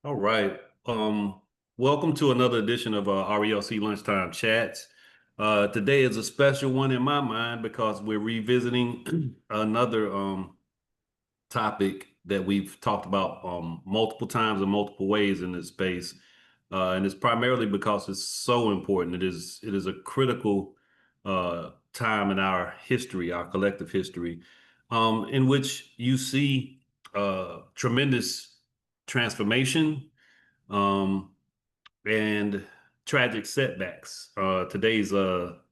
All right. Welcome to another edition of RELC Lunchtime Chats. Today is a special one in my mind because we're revisiting another topic that we've talked about multiple times in multiple ways in this space. And it's primarily because it's so important. It is a critical time in our history, our collective history, in which you see tremendous transformation um, and tragic setbacks. Today's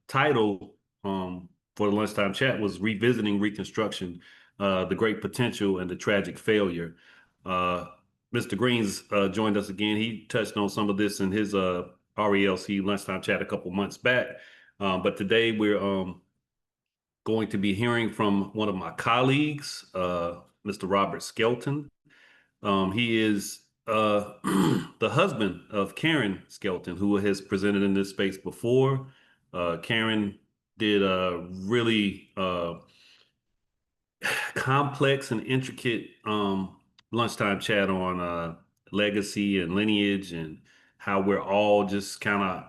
title for the lunchtime chat was Revisiting Reconstruction, the Great Potential and the Tragic Failure. Mr. Green's joined us again. He touched on some of this in his RELC lunchtime chat a couple months back. But today we're going to be hearing from one of my colleagues, Mr. Robert Skelton. He is the husband of Karen Skelton, who has presented in this space before. Karen did a really complex and intricate lunchtime chat on legacy and lineage and how we're all just kind of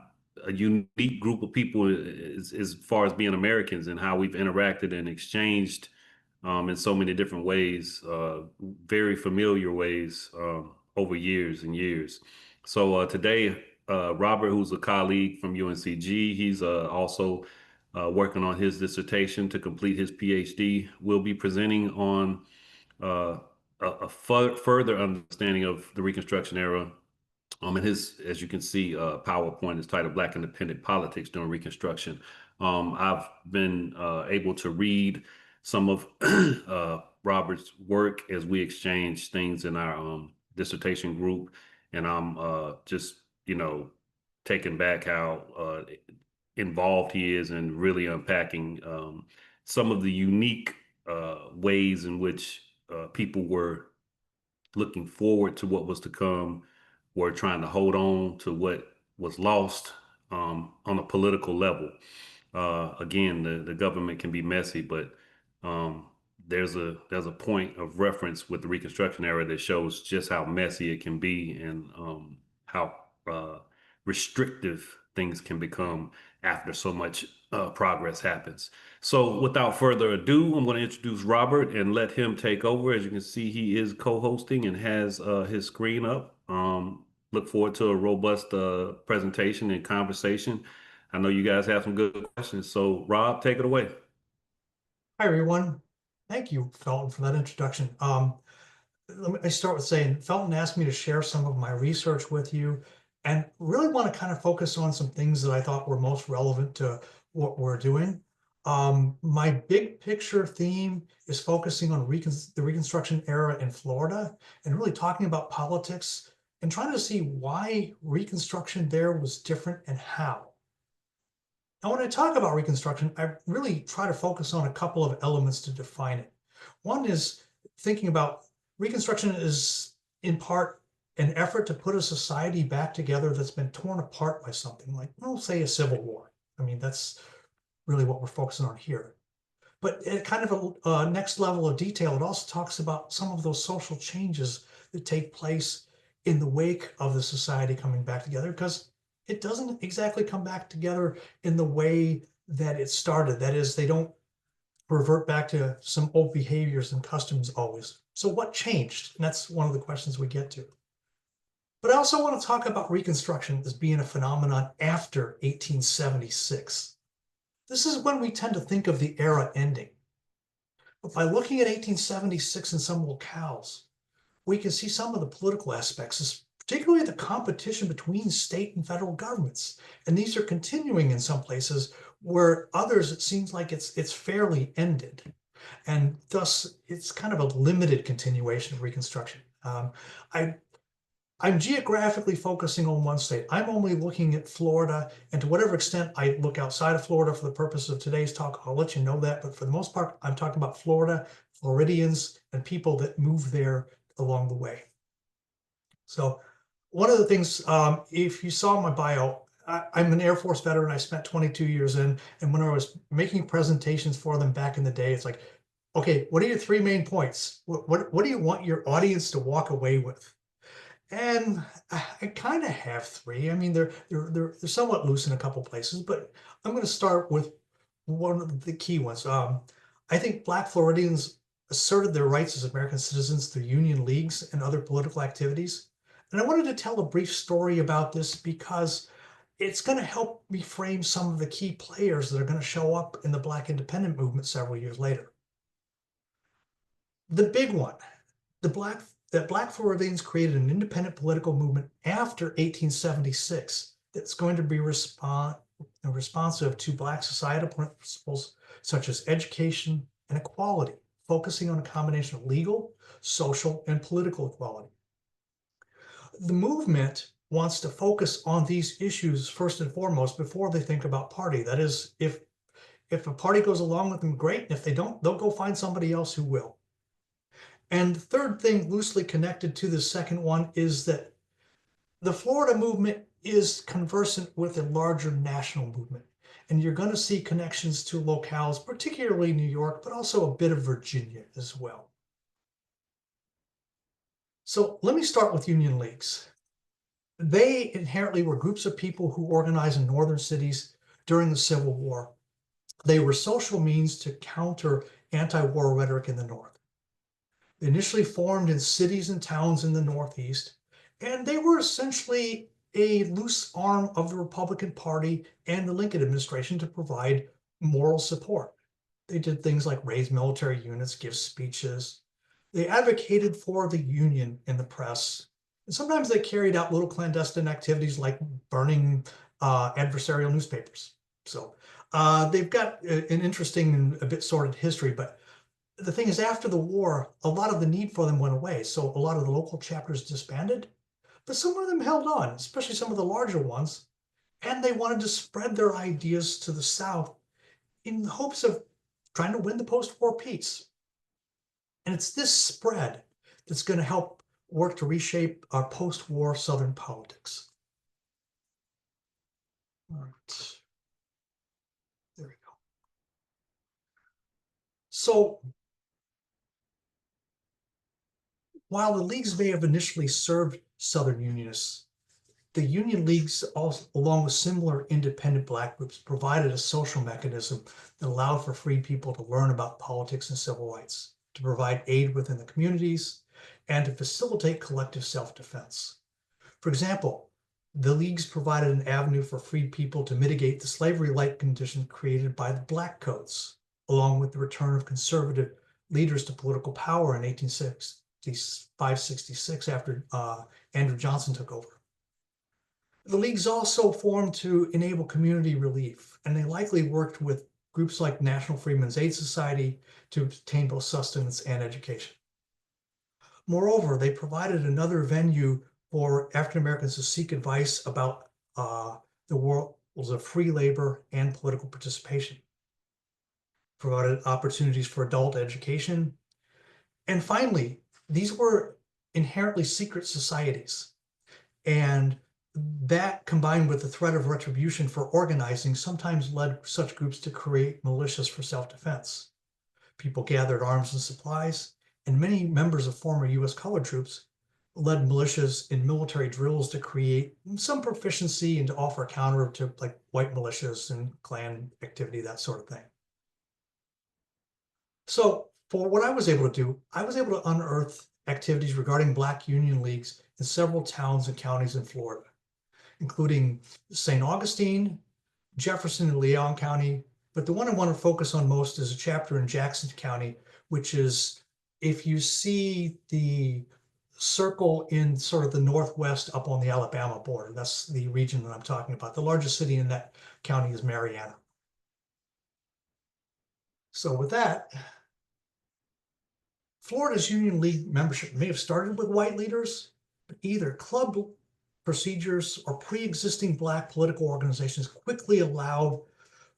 a unique group of people as far as being Americans and how we've interacted and exchanged in so many different ways, very familiar ways over years and years. So today, Robert, who's a colleague from UNCG, he's also working on his dissertation to complete his PhD, will be presenting on a further understanding of the Reconstruction era. And his, as you can see, PowerPoint is titled Black Independent Politics During Reconstruction. I've been able to read some of Robert's work as we exchange things in our dissertation group. And I'm just, taken back how involved he is in really unpacking some of the unique ways in which people were looking forward to what was to come, were trying to hold on to what was lost on a political level. Again, the government can be messy, but there's a point of reference with the Reconstruction era that shows just how messy it can be and how restrictive things can become after so much progress happens. So without further ado, I'm going to introduce Robert and let him take over. As you can see, he is co-hosting and has his screen up. Look forward to a robust presentation and conversation. I know you guys have some good questions. So Rob, take it away. Hi, everyone. Thank you, Felton, for that introduction. Let me start with saying Felton asked me to share some of my research with you and really want to kind of focus on some things that I thought were most relevant to what we're doing. My big picture theme is focusing on the Reconstruction era in Florida and really talking about politics and trying to see why Reconstruction there was different and how. Now, when I talk about Reconstruction, I really try to focus on a couple of elements to define it. One is thinking about Reconstruction is in part an effort to put a society back together that's been torn apart by something like, well, say a civil war. I mean, that's really what we're focusing on here. But at kind of a next level of detail, it also talks about some of those social changes that take place in the wake of the society coming back together, because it doesn't exactly come back together in the way that it started. That is, they don't revert back to some old behaviors and customs always. So what changed? And that's one of the questions we get to. But I also want to talk about Reconstruction as being a phenomenon after 1876. This is when we tend to think of the era ending. But by looking at 1876 in some locales, we can see some of the political aspects, particularly the competition between state and federal governments. And these are continuing in some places, where others, it seems like it's fairly ended. And thus, it's kind of a limited continuation of Reconstruction. I'm geographically focusing on one state. I'm only looking at Florida, and to whatever extent I look outside of Florida for the purpose of today's talk, I'll let you know that. But for the most part, I'm talking about Florida, Floridians, and people that move there along the way. So one of the things, if you saw my bio, I'm an Air Force veteran. I spent 22 years in, and when I was making presentations for them back in the day, it's like, okay, what are your three main points? What do you want your audience to walk away with? And I kind of have three. I mean, they're somewhat loose in a couple places, but I'm going to start with one of the key ones. I think Black Floridians asserted their rights as American citizens through union leagues and other political activities. And I wanted to tell a brief story about this because it's going to help me frame some of the key players that are going to show up in the Black independent movement several years later. The big one, that Black Floridians created an independent political movement after 1876 that's going to be responsive to Black societal principles such as education and equality, focusing on a combination of legal, social, and political equality. The movement wants to focus on these issues first and foremost before they think about party. That is, if a party goes along with them, great. And if they don't, they'll go find somebody else who will. And the third thing loosely connected to the second one is that the Florida movement is conversant with a larger national movement. And you're going to see connections to locales, particularly New York, but also a bit of Virginia as well. So let me start with union leagues. They inherently were groups of people who organized in northern cities during the Civil War. They were social means to counter anti-war rhetoric in the North. They initially formed in cities and towns in the Northeast, and they were essentially a loose arm of the Republican Party and the Lincoln administration to provide moral support. They did things like raise military units, give speeches. They advocated for the Union in the press. And sometimes they carried out little clandestine activities like burning adversarial newspapers. So they've got an interesting and a bit sordid history, but the thing is, after the war, a lot of the need for them went away. So a lot of the local chapters disbanded, but some of them held on, especially some of the larger ones. And they wanted to spread their ideas to the South in the hopes of trying to win the post-war peace. And it's this spread that's going to help work to reshape our post-war Southern politics. All right. There we go. So while the leagues may have initially served Southern Unionists, the Union Leagues, also, along with similar independent Black groups, provided a social mechanism that allowed for free people to learn about politics and civil rights, to provide aid within the communities, and to facilitate collective self-defense. For example, the Leagues provided an avenue for free people to mitigate the slavery-like conditions created by the Black Codes, along with the return of conservative leaders to political power in 1865-66 after Andrew Johnson took over. The Leagues also formed to enable community relief, and they likely worked with groups like National Freedmen's Aid Society to obtain both sustenance and education. Moreover, they provided another venue for African Americans to seek advice about the worlds of free labor and political participation. Provided opportunities for adult education. And finally, these were inherently secret societies. And that, combined with the threat of retribution for organizing, sometimes led such groups to create militias for self-defense. People gathered arms and supplies, and many members of former U.S. colored troops led militias in military drills to create some proficiency and to offer counter to like white militias and Klan activity, that sort of thing. So for what I was able to do, I was able to unearth activities regarding Black Union Leagues in several towns and counties in Florida, including St. Augustine, Jefferson, and Leon County. But the one I want to focus on most is a chapter in Jackson County, which is, if you see the circle in sort of the northwest up on the Alabama border, that's the region that I'm talking about. The largest city in that county is Marianna. So with that, Florida's Union League membership may have started with white leaders, but either club procedures or pre-existing Black political organizations quickly allowed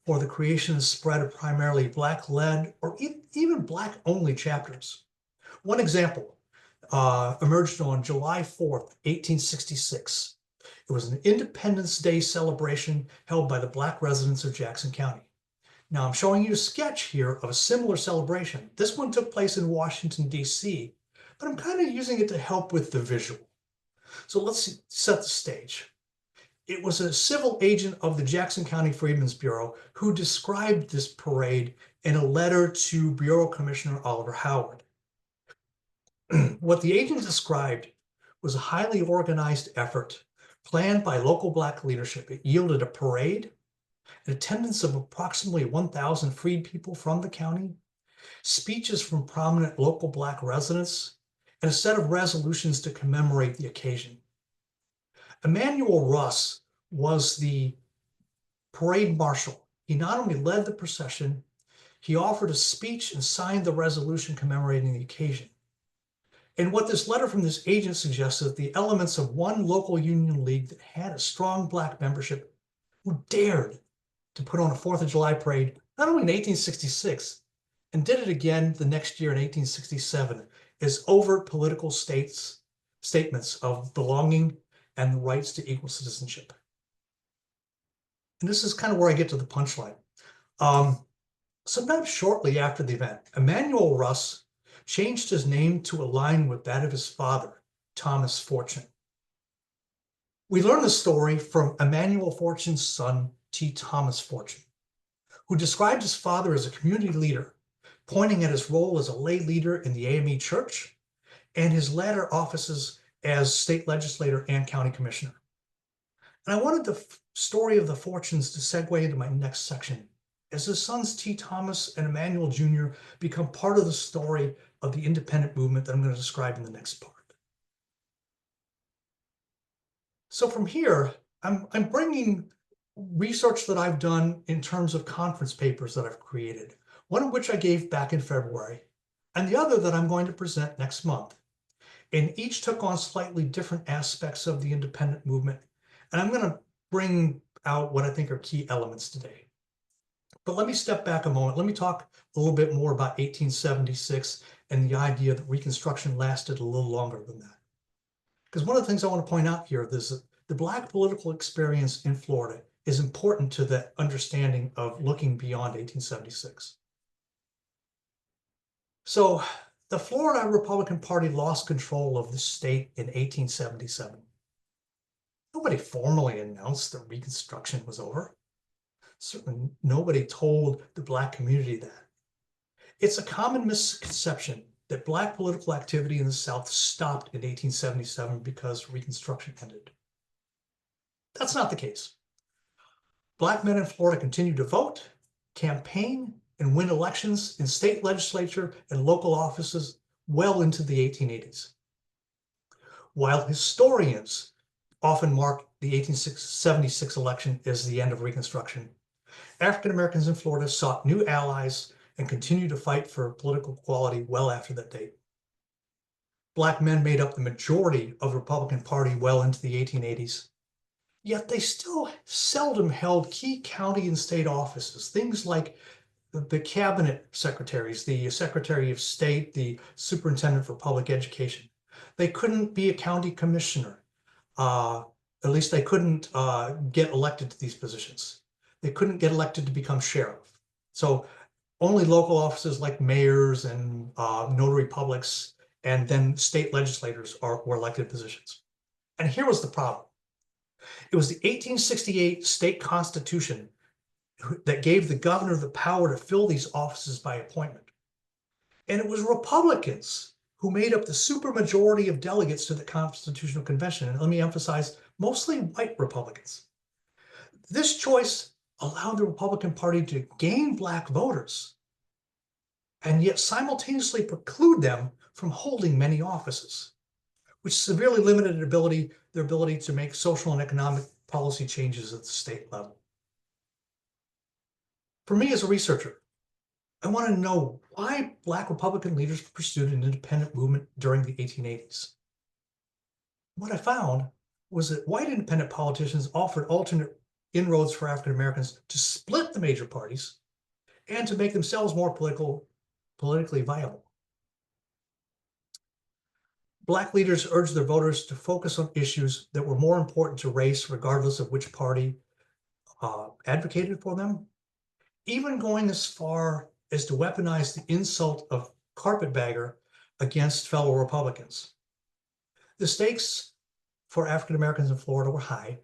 for the creation and spread of primarily Black-led or even Black-only chapters. One example emerged on July 4th, 1866. It was an Independence Day celebration held by the Black residents of Jackson County. Now I'm showing you a sketch here of a similar celebration. This one took place in Washington, D.C., but I'm kind of using it to help with the visual. So let's set the stage. It was a civil agent of the Jackson County Freedmen's Bureau who described this parade in a letter to Bureau Commissioner Oliver Howard. What the agent described was a highly organized effort planned by local Black leadership. It yielded a parade, an attendance of approximately 1,000 freed people from the county, speeches from prominent local Black residents, and a set of resolutions to commemorate the occasion. Emanuel Russ was the parade marshal. He not only led the procession, he offered a speech and signed the resolution commemorating the occasion. And what this letter from this agent suggests is the elements of one local union league that had a strong Black membership who dared to put on a 4th of July parade, not only in 1866, and did it again the next year in 1867, as overt political statements of belonging and the rights to equal citizenship. And this is kind of where I get to the punchline. Sometime shortly after the event, Emanuel Russ changed his name to align with that of his father, Thomas Fortune. We learn the story from Emanuel Fortune's son, T. Thomas Fortune, who described his father as a community leader, pointing at his role as a lay leader in the AME Church and his latter offices as state legislator and county commissioner. And I wanted the story of the Fortunes to segue into my next section, as his sons T. Thomas and Emanuel Jr. become part of the story of the independent movement that I'm going to describe in the next part. So from here, I'm bringing research that I've done in terms of conference papers that I've created, one of which I gave back in February, and the other that I'm going to present next month. And each took on slightly different aspects of the independent movement. And I'm going to bring out what I think are key elements today. But let me step back a moment. Let me talk a little bit more about 1876 and the idea that Reconstruction lasted a little longer than that. Because one of the things I want to point out here is that the Black political experience in Florida is important to the understanding of looking beyond 1876. So the Florida Republican Party lost control of the state in 1877. Nobody formally announced that Reconstruction was over. Certainly nobody told the Black community that. It's a common misconception that Black political activity in the South stopped in 1877 because Reconstruction ended. That's not the case. Black men in Florida continued to vote, campaign, and win elections in state legislature and local offices well into the 1880s. While historians often mark the 1876 election as the end of Reconstruction, African Americans in Florida sought new allies and continued to fight for political equality well after that date. Black men made up the majority of the Republican Party well into the 1880s, yet they still seldom held key county and state offices, things like the cabinet secretaries, the Secretary of State, the Superintendent for Public Education. They couldn't be a county commissioner. At least they couldn't get elected to these positions. They couldn't get elected to become sheriff. So only local offices like mayors and notary publics and then state legislators were elected positions. And here was the problem. It was the 1868 state constitution that gave the governor the power to fill these offices by appointment. And it was Republicans who made up the supermajority of delegates to the Constitutional Convention. And let me emphasize, mostly white Republicans. This choice allowed the Republican Party to gain Black voters and yet simultaneously preclude them from holding many offices, which severely limited their ability to make social and economic policy changes at the state level. For me as a researcher, I want to know why Black Republican leaders pursued an independent movement during the 1880s. What I found was that white independent politicians offered alternate inroads for African Americans to split the major parties and to make themselves more politically viable. Black leaders urged their voters to focus on issues that were more important to race, regardless of which party advocated for them, even going as far as to weaponize the insult of carpetbagger against fellow Republicans. The stakes for African Americans in Florida were high.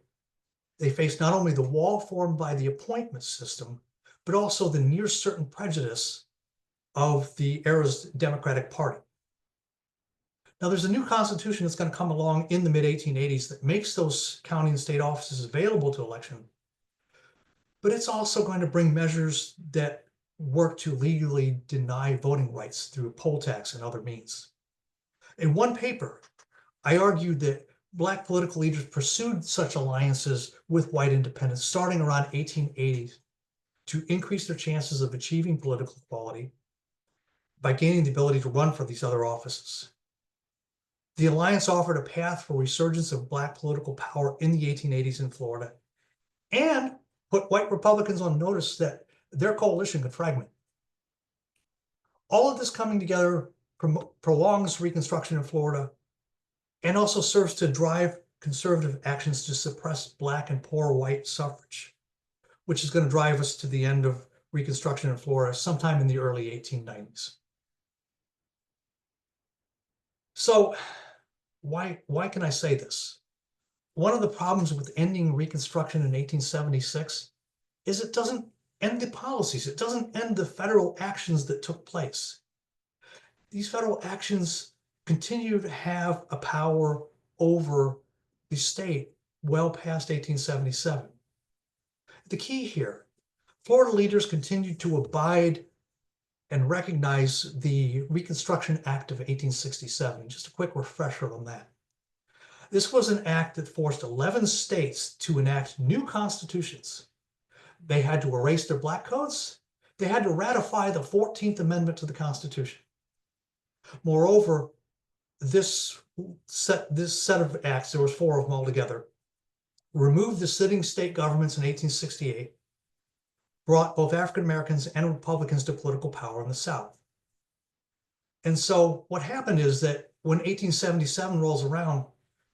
They faced not only the wall formed by the appointment system, but also the near certain prejudice of the era's Democratic Party. Now, there's a new constitution that's going to come along in the mid-1880s that makes those county and state offices available to election, but it's also going to bring measures that work to legally deny voting rights through poll tax and other means. In one paper, I argued that Black political leaders pursued such alliances with white independents starting around 1880 to increase their chances of achieving political equality by gaining the ability to run for these other offices. The alliance offered a path for resurgence of Black political power in the 1880s in Florida and put white Republicans on notice that their coalition could fragment. All of this coming together prolongs Reconstruction in Florida and also serves to drive conservative actions to suppress Black and poor white suffrage, which is going to drive us to the end of Reconstruction in Florida sometime in the early 1890s. So why can I say this? One of the problems with ending Reconstruction in 1876 is it doesn't end the policies. It doesn't end the federal actions that took place. These federal actions continue to have a power over the state well past 1877. The key here, Florida leaders continued to abide and recognize the Reconstruction Act of 1867. Just a quick refresher on that. This was an act that forced 11 states to enact new constitutions. They had to erase their Black codes. They had to ratify the 14th Amendment to the Constitution. Moreover, this set of acts, there was 4 of them altogether, removed the sitting state governments in 1868, brought both African Americans and Republicans to political power in the South. And so what happened is that when 1877 rolls around,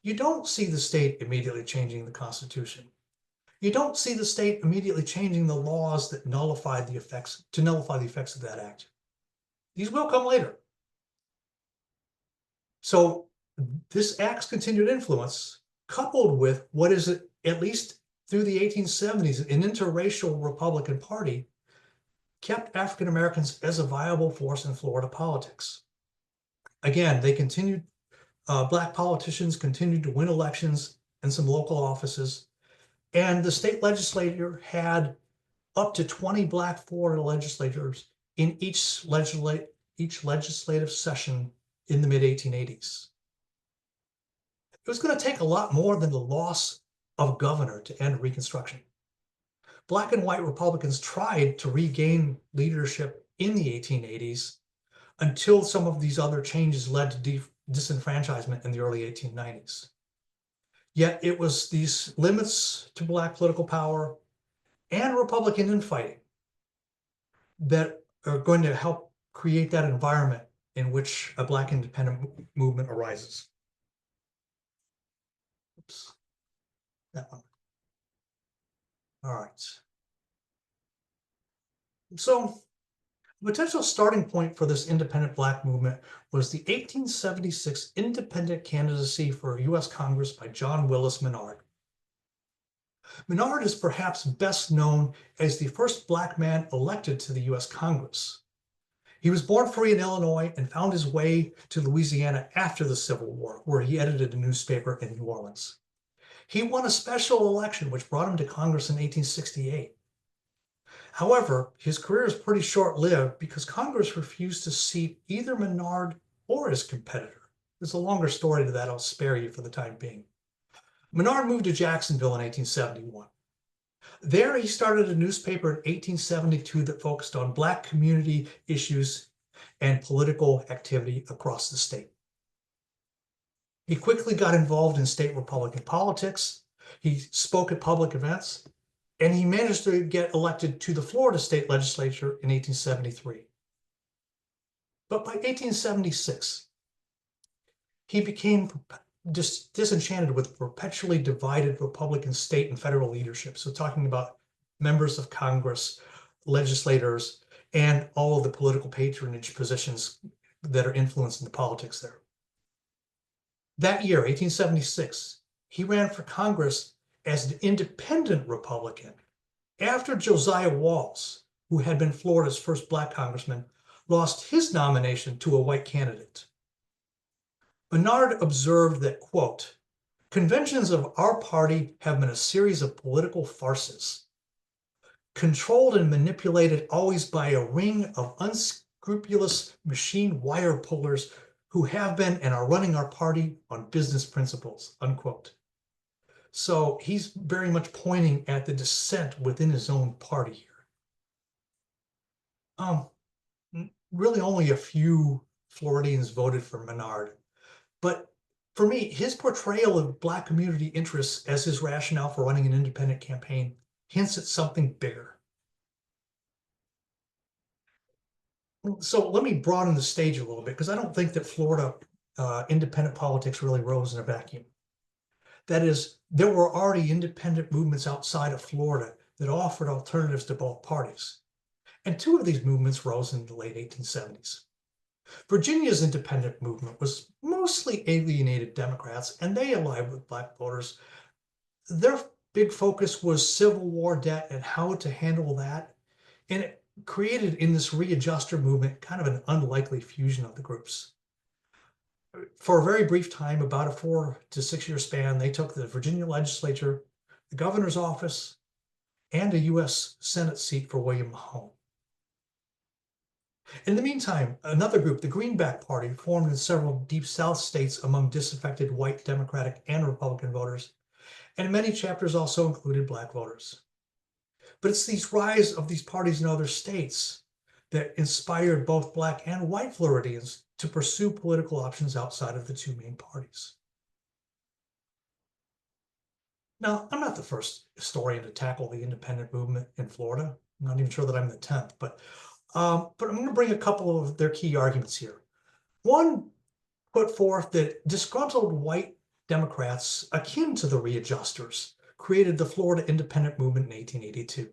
you don't see the state immediately changing the Constitution. You don't see the state immediately changing the laws that nullify the effects of that act. These will come later. So this act's continued influence, coupled with what is, at least through the 1870s, an interracial Republican Party, kept African Americans as a viable force in Florida politics. Again, they continued, Black politicians continued to win elections and some local offices, and the state legislature had up to 20 Black Florida legislators in each legislative session in the mid-1880s. It was going to take a lot more than the loss of governor to end Reconstruction. Black and white Republicans tried to regain leadership in the 1880s until some of these other changes led to disenfranchisement in the early 1890s. Yet it was these limits to Black political power and Republican infighting that are going to help create that environment in which a Black independent movement arises. Oops, that one. All right. So the potential starting point for this independent Black movement was the 1876 independent candidacy for U.S. Congress by John Willis Menard. Menard is perhaps best known as the first Black man elected to the U.S. Congress. He was born free in Illinois and found his way to Louisiana after the Civil War, where he edited a newspaper in New Orleans. He won a special election, which brought him to Congress in 1868. However, his career is pretty short-lived because Congress refused to seat either Menard or his competitor. There's a longer story to that. I'll spare you for the time being. Menard moved to Jacksonville in 1871. There, he started a newspaper in 1872 that focused on Black community issues and political activity across the state. He quickly got involved in state Republican politics. He spoke at public events, and he managed to get elected to the Florida state legislature in 1873. But by 1876, he became disenchanted with perpetually divided Republican state and federal leadership. So talking about members of Congress, legislators, and all of the political patronage positions that are influencing the politics there. That year, 1876, he ran for Congress as an independent Republican after Josiah Walls, who had been Florida's first black congressman, lost his nomination to a white candidate. Bernard observed that, quote, "Conventions of our party have been a series of political farces, controlled and manipulated always by a ring of unscrupulous machine wire pullers who have been and are running our party on business principles," unquote. So he's very much pointing at the dissent within his own party here. Really only a few Floridians voted for Menard, but for me, his portrayal of Black community interests as his rationale for running an independent campaign hints at something bigger. So let me broaden the stage a little bit, because I don't think that Florida independent politics really rose in a vacuum. That is, there were already independent movements outside of Florida that offered alternatives to both parties. And two of these movements rose in the late 1870s. Virginia's independent movement was mostly alienated Democrats, and they allied with Black voters. Their big focus was Civil War debt and how to handle that. And it created in this readjuster movement kind of an unlikely fusion of the groups. For a very brief time, about a 4 to 6 year span, they took the Virginia legislature, the governor's office, and a U.S. Senate seat for William Mahone. In the meantime, another group, the Greenback Party, formed in several Deep South states among disaffected white Democratic and Republican voters, and many chapters also included Black voters. But it's these rise of these parties in other states that inspired both Black and white Floridians to pursue political options outside of the two main parties. Now, I'm not the first historian to tackle the independent movement in Florida. I'm not even sure that I'm the 10th, but I'm going to bring a couple of their key arguments here. One put forth that disgruntled white Democrats akin to the readjusters created the Florida independent movement in 1882.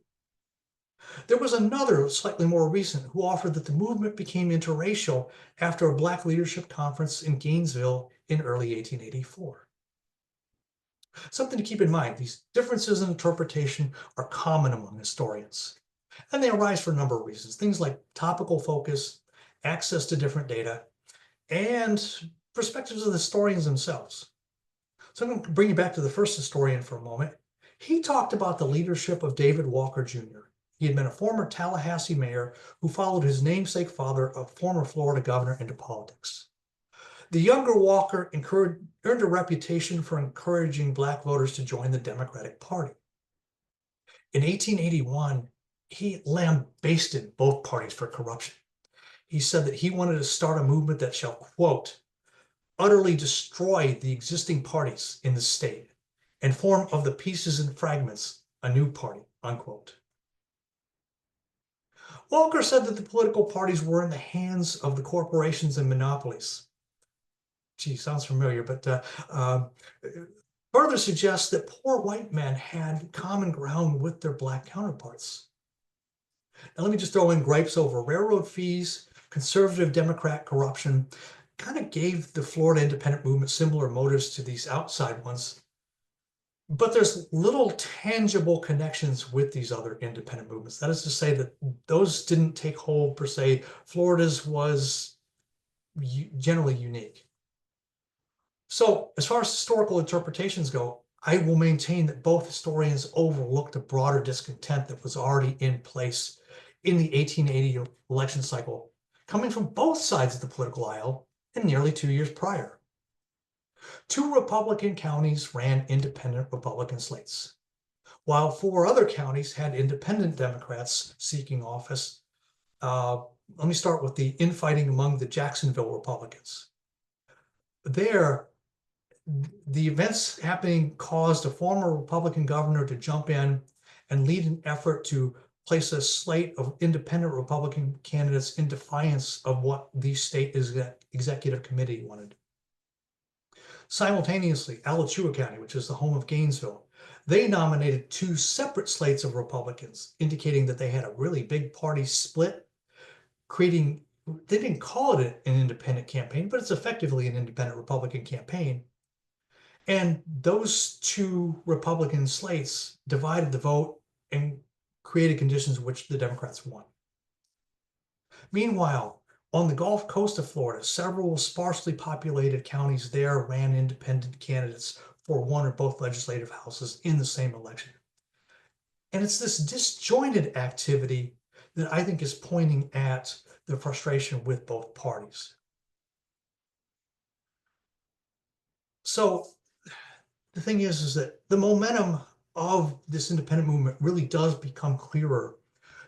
There was another, slightly more recent, who offered that the movement became interracial after a Black leadership conference in Gainesville in early 1884. Something to keep in mind, these differences in interpretation are common among historians. And they arise for a number of reasons, things like topical focus, access to different data, and perspectives of the historians themselves. So I'm going to bring you back to the first historian for a moment. He talked about the leadership of David Walker Jr. He had been a former Tallahassee mayor who followed his namesake father, a former Florida governor, into politics. The younger Walker earned a reputation for encouraging Black voters to join the Democratic Party. In 1881, he lambasted both parties for corruption. He said that he wanted to start a movement that shall, quote, "utterly destroy the existing parties in the state and form of the pieces and fragments a new party," unquote. Walker said that the political parties were in the hands of the corporations and monopolies. Gee, sounds familiar, but further suggests that poor white men had common ground with their Black counterparts. Now, let me just throw in gripes over railroad fees, conservative Democrat corruption, kind of gave the Florida independent movement similar motives to these outside ones. But there's little tangible connections with these other independent movements. That is to say that those didn't take hold per se. Florida's was generally unique. So as far as historical interpretations go, I will maintain that both historians overlooked the broader discontent that was already in place in the 1880 election cycle, coming from both sides of the political aisle and nearly 2 years prior. 2 Republican counties ran independent Republican slates, while 4 other counties had independent Democrats seeking office. Let me start with the infighting among the Jacksonville Republicans. There, the events happening caused a former Republican governor to jump in and lead an effort to place a slate of independent Republican candidates in defiance of what the state executive committee wanted. Simultaneously, Alachua County, which is the home of Gainesville, they nominated 2 separate slates of Republicans, indicating that they had a really big party split, creating, they didn't call it an independent campaign, but it's effectively an independent Republican campaign. And those two Republican slates divided the vote and created conditions in which the Democrats won. Meanwhile, on the Gulf Coast of Florida, several sparsely populated counties there ran independent candidates for one or both legislative houses in the same election. And it's this disjointed activity that I think is pointing at the frustration with both parties. So the thing is that the momentum of this independent movement really does become clearer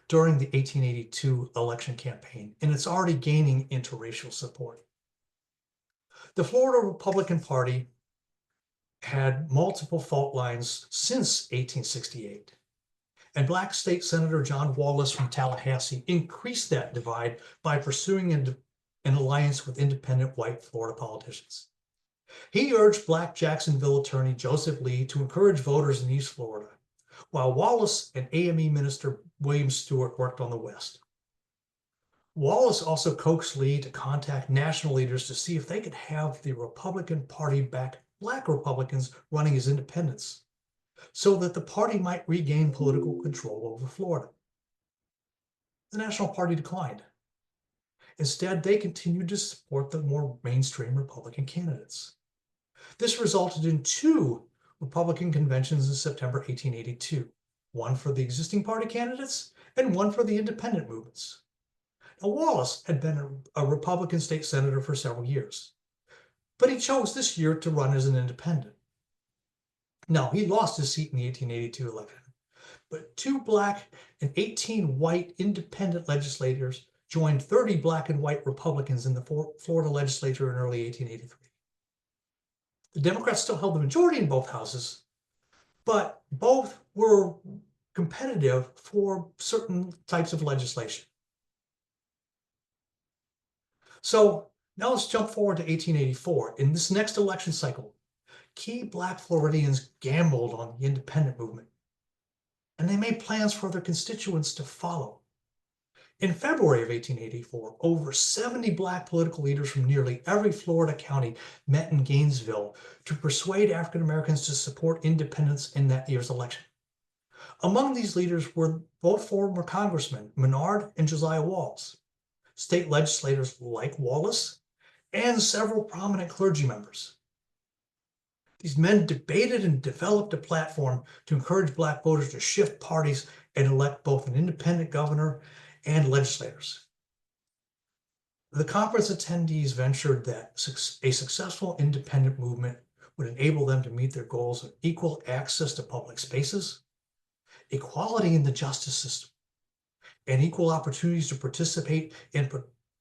during the 1882 election campaign, and it's already gaining interracial support. The Florida Republican Party had multiple fault lines since 1868, and Black State Senator John Wallace from Tallahassee increased that divide by pursuing an alliance with independent white Florida politicians. He urged Black Jacksonville attorney Joseph Lee to encourage voters in East Florida, while Wallace and AME Minister William Stewart worked on the West. Wallace also coaxed Lee to contact national leaders to see if they could have the Republican Party back Black Republicans running as independents, so that the party might regain political control over Florida. The National Party declined. Instead, they continued to support the more mainstream Republican candidates. This resulted in two Republican conventions in September 1882, one for the existing party candidates and one for the independent movements. Now, Wallace had been a Republican state senator for several years, but he chose this year to run as an independent. Now, he lost his seat in the 1882 election, but 2 Black and 18 white independent legislators joined 30 Black and white Republicans in the Florida legislature in early 1883. The Democrats still held the majority in both houses, but both were competitive for certain types of legislation. So now let's jump forward to 1884. In this next election cycle, key Black Floridians gambled on the independent movement, and they made plans for their constituents to follow. In February of 1884, over 70 Black political leaders from nearly every Florida county met in Gainesville to persuade African Americans to support independence in that year's election. Among these leaders were both former congressmen, Menard and Josiah Walls, state legislators like Wallace, and several prominent clergy members. These men debated and developed a platform to encourage Black voters to shift parties and elect both an independent governor and legislators. The conference attendees ventured that a successful independent movement would enable them to meet their goals of equal access to public spaces, equality in the justice system, and equal opportunities to participate in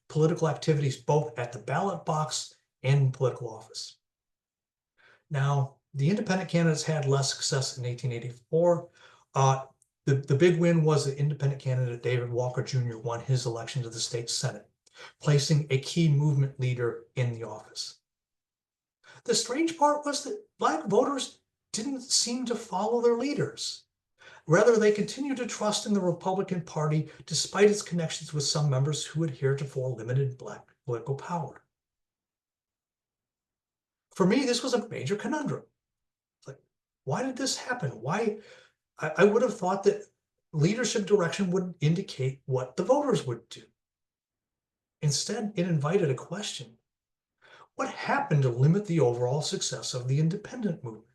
political activities both at the ballot box and in political office. Now, the independent candidates had less success in 1884. The big win was the independent candidate David Walker Jr. won his election to the state Senate, placing a key movement leader in the office. The strange part was that Black voters didn't seem to follow their leaders. Rather, they continued to trust in the Republican Party despite its connections with some members who adhered to for limited Black political power. For me, this was a major conundrum. Like, why did this happen? Why? I would have thought that leadership direction would indicate what the voters would do. Instead, it invited a question. What happened to limit the overall success of the independent movement?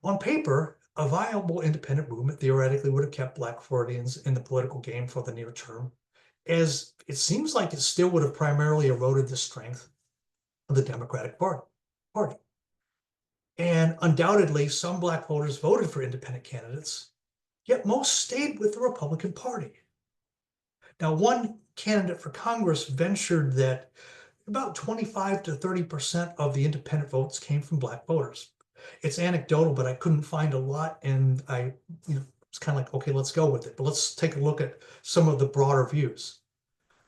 On paper, a viable independent movement theoretically would have kept Black Floridians in the political game for the near term, as it seems like it still would have primarily eroded the strength of the Democratic Party. And undoubtedly, some Black voters voted for independent candidates, yet most stayed with the Republican Party. Now, one candidate for Congress ventured that about 25 to 30% of the independent votes came from Black voters. It's anecdotal, but I couldn't find a lot, and it's kind of like, okay, let's go with it. But let's take a look at some of the broader views.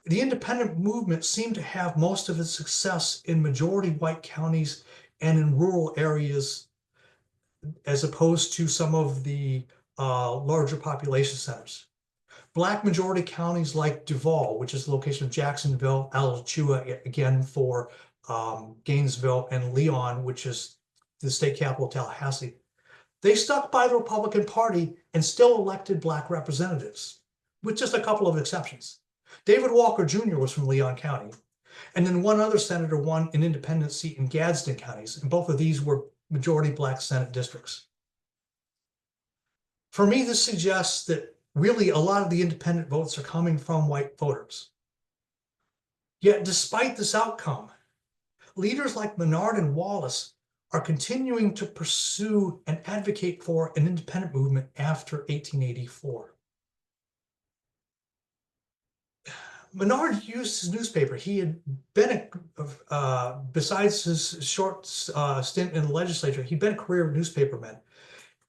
The independent movement seemed to have most of its success in majority white counties and in rural areas, as opposed to some of the larger population centers. Black majority counties like Duval, which is the location of Jacksonville, Alachua, again for Gainesville, and Leon, which is the state capital, Tallahassee. They stuck by the Republican Party and still elected Black representatives, with just a couple of exceptions. David Walker Jr. was from Leon County, and then one other senator won an independent seat in Gadsden counties, and both of these were majority Black Senate districts. For me, this suggests that really a lot of the independent votes are coming from white voters. Yet, despite this outcome, leaders like Menard and Wallace are continuing to pursue and advocate for an independent movement after 1884. Menard used his newspaper. He had been, besides his short stint in the legislature, he'd been a career newspaperman.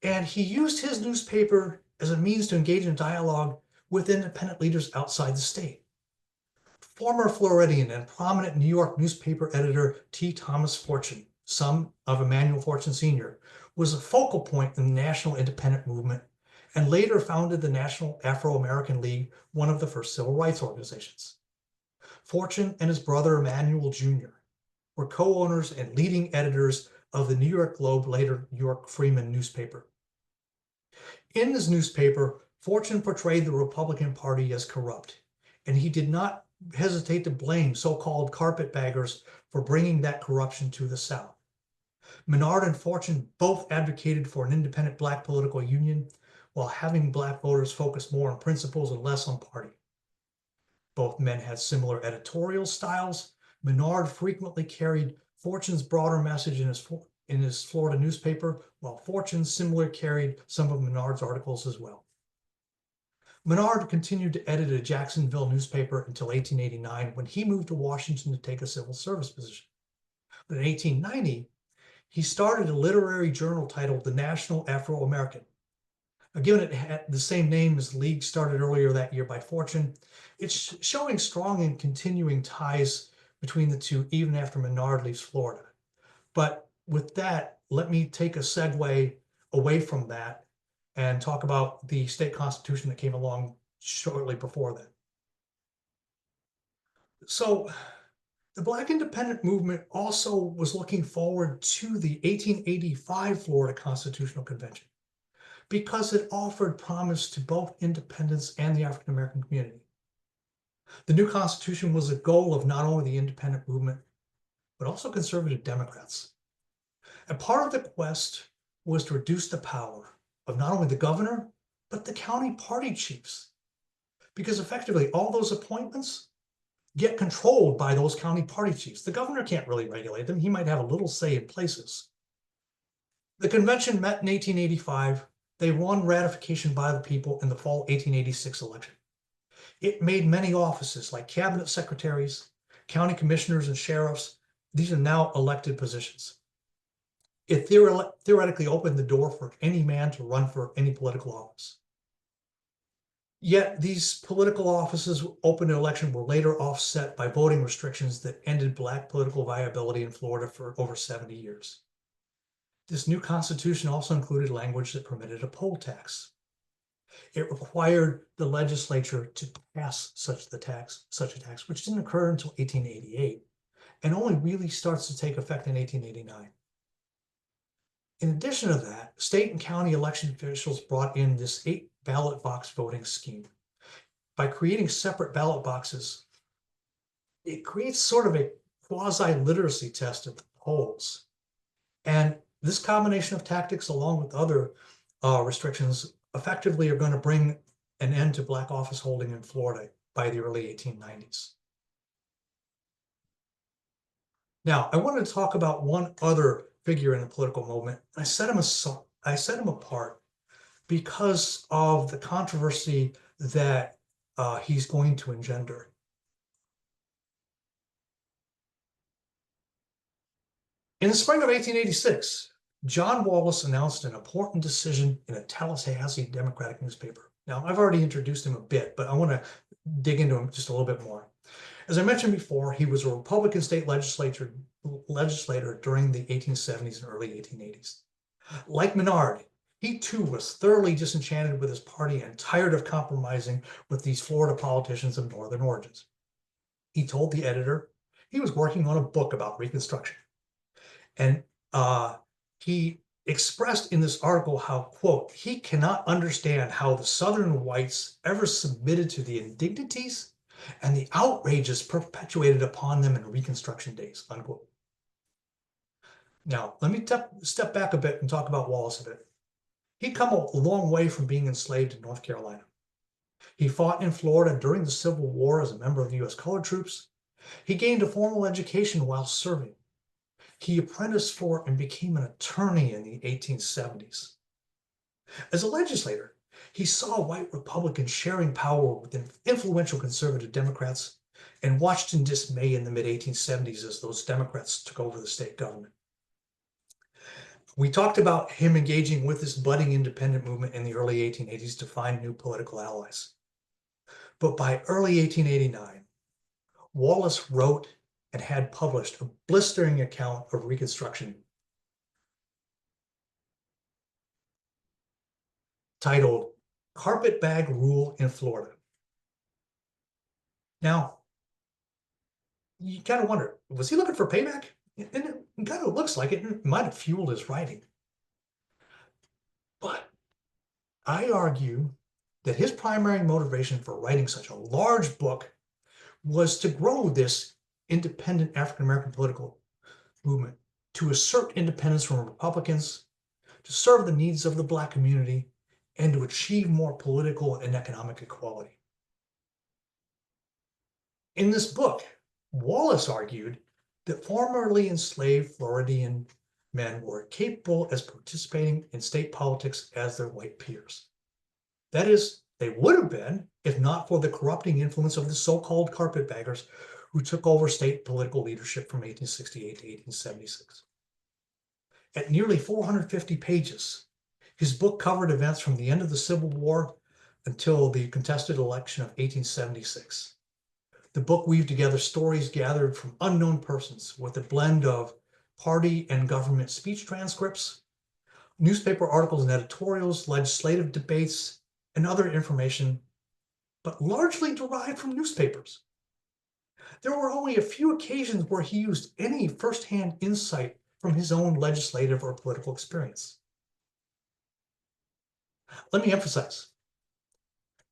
And he used his newspaper as a means to engage in dialogue with independent leaders outside the state. Former Floridian and prominent New York newspaper editor T. Thomas Fortune, son of Emanuel Fortune Sr., was a focal point in the national independent movement and later founded the National Afro-American League, one of the first civil rights organizations. Fortune and his brother Emanuel Jr. were co-owners and leading editors of the New York Globe, later New York Freeman newspaper. In his newspaper, Fortune portrayed the Republican Party as corrupt, and he did not hesitate to blame so-called carpetbaggers for bringing that corruption to the South. Menard and Fortune both advocated for an independent Black political union, while having Black voters focus more on principles and less on party. Both men had similar editorial styles. Menard frequently carried Fortune's broader message in his Florida newspaper, while Fortune similarly carried some of Menard's articles as well. Menard continued to edit a Jacksonville newspaper until 1889, when he moved to Washington to take a civil service position. But in 1890, he started a literary journal titled The National Afro-American. Given it had the same name as the league started earlier that year by Fortune, it's showing strong and continuing ties between the two even after Menard leaves Florida. But with that, let me take a segue away from that and talk about the state constitution that came along shortly before that. So the Black independent movement also was looking forward to the 1885 Florida Constitutional Convention because it offered promise to both independents and the African American community. The new Constitution was a goal of not only the independent movement, but also conservative Democrats. And part of the quest was to reduce the power of not only the governor, but the county party chiefs. Because effectively, all those appointments get controlled by those county party chiefs. The governor can't really regulate them. He might have a little say in places. The convention met in 1885. They won ratification by the people in the fall 1886 election. It made many offices like cabinet secretaries, county commissioners, and sheriffs. These are now elected positions. It theoretically opened the door for any man to run for any political office. Yet these political offices open to election were later offset by voting restrictions that ended Black political viability in Florida for over 70 years. This new constitution also included language that permitted a poll tax. It required the legislature to pass such a tax, which didn't occur until 1888, and only really starts to take effect in 1889. In addition to that, state and county election officials brought in this 8 ballot box voting scheme. By creating separate ballot boxes, it creates sort of a quasi-literacy test at the polls. And this combination of tactics, along with other restrictions, effectively are going to bring an end to Black office holding in Florida by the early 1890s. Now, I wanted to talk about one other figure in the political movement. I set him apart because of the controversy that he's going to engender. In the spring of 1886, John Wallace announced an important decision in a Tallahassee Democratic newspaper. Now, I've already introduced him a bit, but I want to dig into him just a little bit more. As I mentioned before, he was a Republican state legislator during the 1870s and early 1880s. Like Menard, he too was thoroughly disenchanted with his party and tired of compromising with these Florida politicians of Northern origins. He told the editor He was working on a book about Reconstruction. And he expressed in this article how, quote, he cannot understand how the Southern whites ever submitted to the indignities and the outrages perpetuated upon them in Reconstruction days, unquote. Now, let me step back a bit and talk about Wallace a bit. He'd come a long way from being enslaved in North Carolina. He fought in Florida during the Civil War as a member of the U.S. colored troops. He gained a formal education while serving. He apprenticed for and became an attorney in the 1870s. As a legislator, he saw white Republicans sharing power with influential conservative Democrats and watched in dismay in the mid-1870s as those Democrats took over the state government. We talked about him engaging with this budding independent movement in the early 1880s to find new political allies. But by early 1889, Wallace wrote and had published a blistering account of Reconstruction titled Carpetbag Rule in Florida. Now, you kind of wonder, was he looking for payback? And it kind of looks like it. It might have fueled his writing. But I argue that his primary motivation for writing such a large book was to grow this independent African-American political movement, to assert independence from Republicans, to serve the needs of the Black community, and to achieve more political and economic equality. In this book, Wallace argued that formerly enslaved Floridian men were capable as participating in state politics as their white peers. That is, they would have been if not for the corrupting influence of the so-called carpetbaggers who took over state political leadership from 1868 to 1876. At nearly 450 pages, his book covered events from the end of the Civil War until the contested election of 1876. The book weaved together stories gathered from unknown persons with a blend of party and government speech transcripts, newspaper articles and editorials, legislative debates, and other information, but largely derived from newspapers. There were only a few occasions where he used any firsthand insight from his own legislative or political experience. Let me emphasize,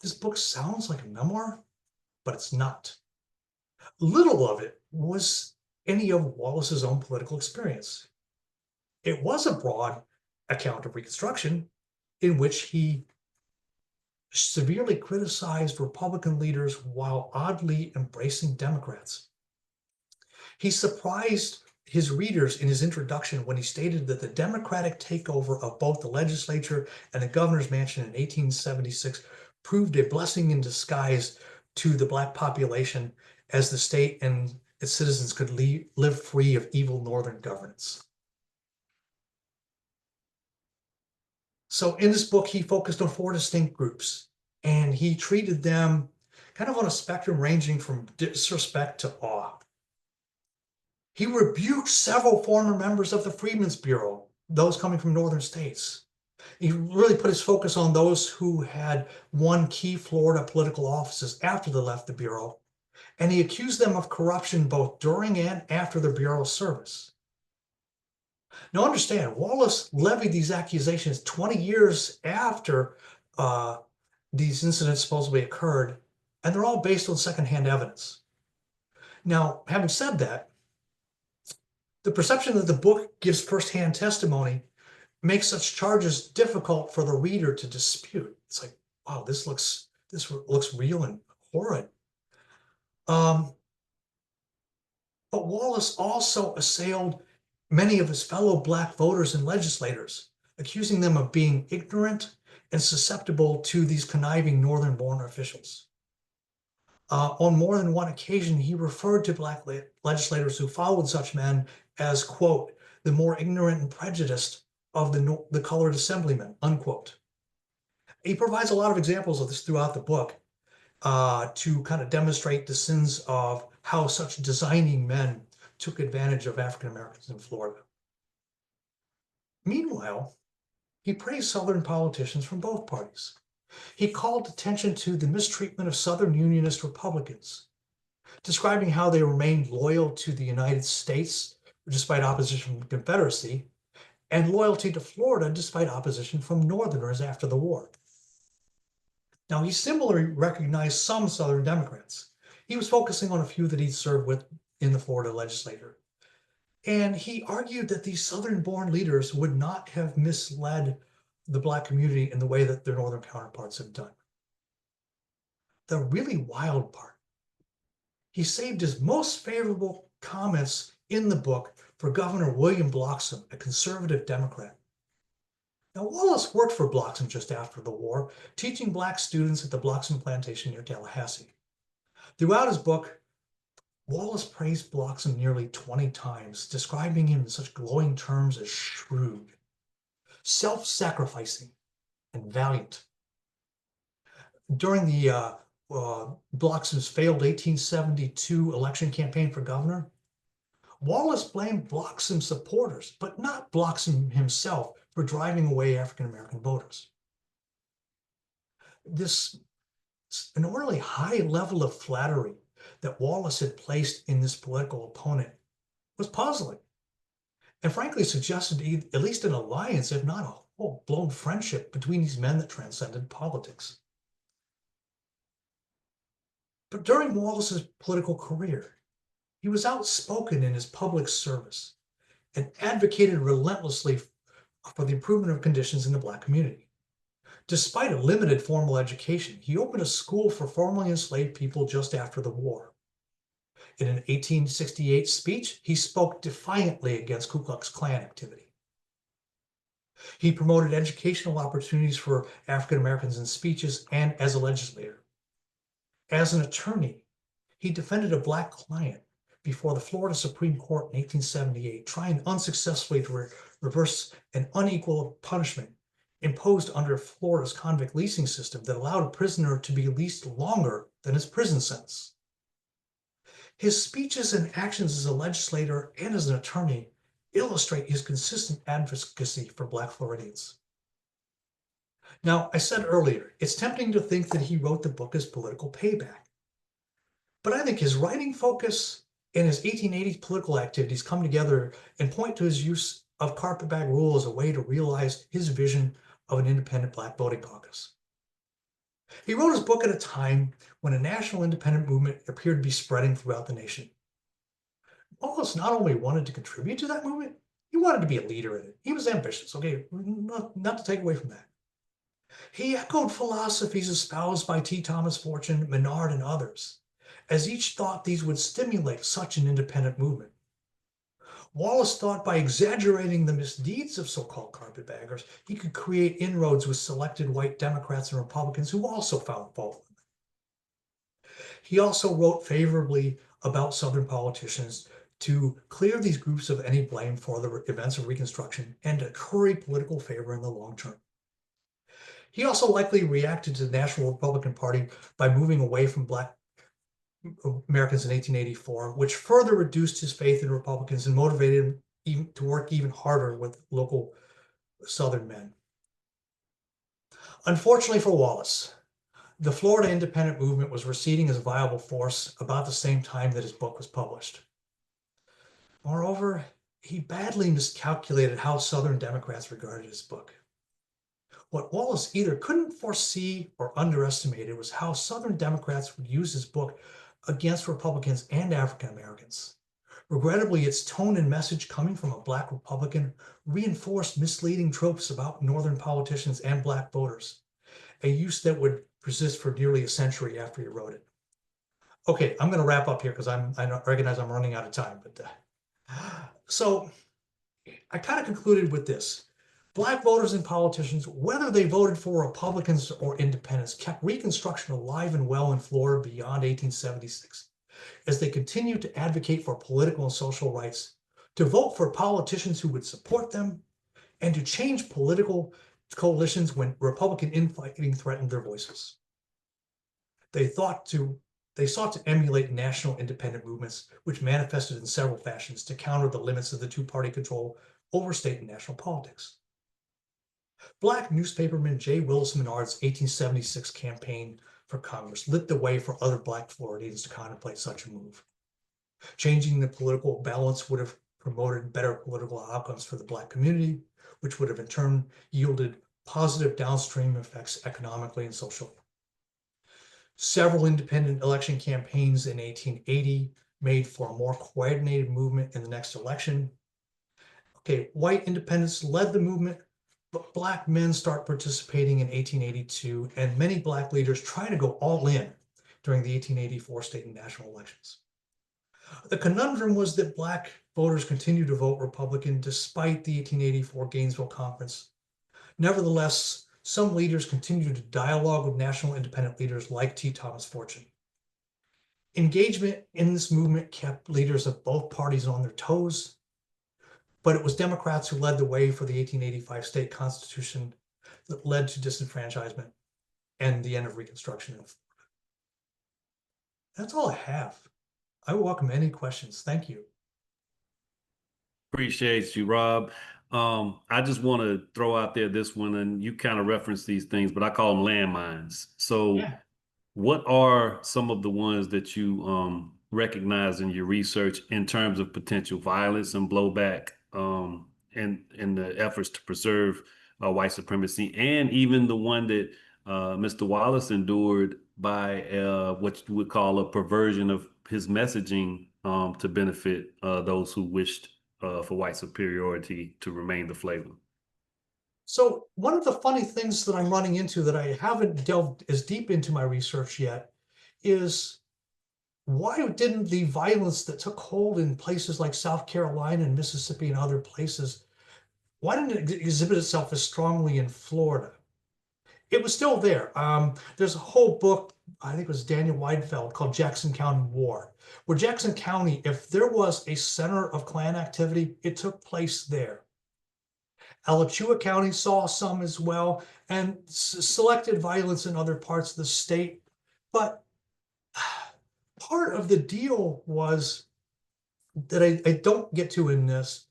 this book sounds like a memoir, but it's not. Little of it was any of Wallace's own political experience. It was a broad account of Reconstruction in which he severely criticized Republican leaders while oddly embracing Democrats. He surprised his readers in his introduction when he stated that the Democratic takeover of both the legislature and the governor's mansion in 1876 proved a blessing in disguise to the Black population as the state and its citizens could live free of evil Northern governance. So in this book, he focused on 4 distinct groups, and he treated them kind of on a spectrum ranging from disrespect to awe. He rebuked several former members of the Freedmen's Bureau, those coming from northern states. He really put his focus on those who had won key Florida political offices after they left the Bureau, and he accused them of corruption both during and after their Bureau service. Now understand, Wallace levied these accusations 20 years after these incidents supposedly occurred, and they're all based on secondhand evidence. Now, having said that, the perception that the book gives firsthand testimony makes such charges difficult for the reader to dispute. It's like, wow, this looks real and horrid. But Wallace also assailed many of his fellow Black voters and legislators, accusing them of being ignorant and susceptible to these conniving Northern-born officials. On more than one occasion, he referred to Black legislators who followed such men as, quote, the more ignorant and prejudiced of the colored assemblymen, unquote. He provides a lot of examples of this throughout the book to kind of demonstrate the sins of how such designing men took advantage of African Americans in Florida. Meanwhile, he praised Southern politicians from both parties. He called attention to the mistreatment of Southern Unionist Republicans. describing how they remained loyal to the United States despite opposition from the Confederacy, and loyalty to Florida despite opposition from Northerners after the war. Now, he similarly recognized some Southern Democrats. He was focusing on a few that he'd served with in the Florida legislature. And he argued that these Southern-born leaders would not have misled the Black community in the way that their Northern counterparts have done. The really wild part, he saved his most favorable comments in the book for Governor William Bloxam, a conservative Democrat. Now, Wallace worked for Bloxam just after the war, teaching Black students at the Bloxam plantation near Tallahassee. Throughout his book, Wallace praised Bloxam nearly 20 times, describing him in such glowing terms as shrewd, self-sacrificing, and valiant. During the Bloxam's failed 1872 election campaign for governor, Wallace blamed Bloxam supporters, but not Bloxam himself, for driving away African-American voters. This enormously high level of flattery that Wallace had placed in this political opponent was puzzling, and frankly suggested at least an alliance, if not a full-blown friendship between these men that transcended politics. But during Wallace's political career, he was outspoken in his public service and advocated relentlessly for the improvement of conditions in the Black community. Despite a limited formal education, he opened a school for formerly enslaved people just after the war. In an 1868 speech, he spoke defiantly against Ku Klux Klan activity. He promoted educational opportunities for African Americans in speeches and as a legislator. As an attorney, he defended a Black client before the Florida Supreme Court in 1878, trying unsuccessfully to reverse an unequal punishment imposed under Florida's convict leasing system that allowed a prisoner to be leased longer than his prison sentence. His speeches and actions as a legislator and as an attorney illustrate his consistent advocacy for Black Floridians. Now, I said earlier, it's tempting to think that he wrote the book as political payback. But I think his writing focus and his 1880s political activities come together and point to his use of carpetbag rule as a way to realize his vision of an independent Black voting caucus. He wrote his book at a time when a national independent movement appeared to be spreading throughout the nation. Wallace not only wanted to contribute to that movement, he wanted to be a leader in it. He was ambitious, okay, not to take away from that. He echoed philosophies espoused by T. Thomas Fortune, Menard, and others, as each thought these would stimulate such an independent movement. Wallace thought by exaggerating the misdeeds of so-called carpetbaggers, he could create inroads with selected white Democrats and Republicans who also found fault with him. He also wrote favorably about Southern politicians to clear these groups of any blame for the events of Reconstruction and to curry political favor in the long term. He also likely reacted to the National Republican Party by moving away from Black Americans in 1884, which further reduced his faith in Republicans and motivated him to work even harder with local Southern men. Unfortunately for Wallace, the Florida independent movement was receding as a viable force about the same time that his book was published. Moreover, he badly miscalculated how Southern Democrats regarded his book. What Wallace either couldn't foresee or underestimated was how Southern Democrats would use his book against Republicans and African Americans. Regrettably, its tone and message coming from a Black Republican reinforced misleading tropes about Northern politicians and Black voters, a use that would persist for nearly a century after he wrote it. Okay, I'm going to wrap up here because I recognize I'm running out of time. So I kind of concluded with this. Black voters and politicians, whether they voted for Republicans or independents, kept Reconstruction alive and well in Florida beyond 1876, as they continued to advocate for political and social rights, to vote for politicians who would support them, and to change political coalitions when Republican infighting threatened their voices. They sought to emulate national independent movements, which manifested in several fashions to counter the limits of the two-party control over state and national politics. Black newspaperman J. Willis Menard's 1876 campaign for Congress, lit the way for other Black Floridians to contemplate such a move. Changing the political balance would have promoted better political outcomes for the Black community, which would have in turn yielded positive downstream effects economically and socially. Several independent election campaigns in 1880 made for a more coordinated movement in the next election. Okay, white independents led the movement, but Black men start participating in 1882, and many Black leaders try to go all in during the 1884 state and national elections. The conundrum was that Black voters continued to vote Republican despite the 1884 Gainesville Conference. Nevertheless, some leaders continued to dialogue with national independent leaders like T. Thomas Fortune. Engagement in this movement kept leaders of both parties on their toes, but it was Democrats who led the way for the 1885 state constitution that led to disenfranchisement and the end of Reconstruction in Florida. That's all I have. I welcome any questions. Thank you. Appreciate you, Rob. I just want to throw out there this one, and you kind of reference these things, but I call them landmines. So Yeah. what are some of the ones that you recognize in your research in terms of potential violence and blowback and the efforts to preserve white supremacy, and even the one that Mr. Wallace endured by what you would call a perversion of his messaging to benefit those who wished for white superiority to remain the flavor? So one of the funny things that I'm running into that I haven't delved as deep into my research yet is why didn't the violence that took hold in places like South Carolina and Mississippi and other places, why didn't it exhibit itself as strongly in Florida? It was still there. There's a whole book, I think it was Daniel Weidfeld, called Jackson County War, where Jackson County, if there was a center of Klan activity, it took place there. Alachua County saw some as well, and selected violence in other parts of the state. But part of the deal was that I don't get to in this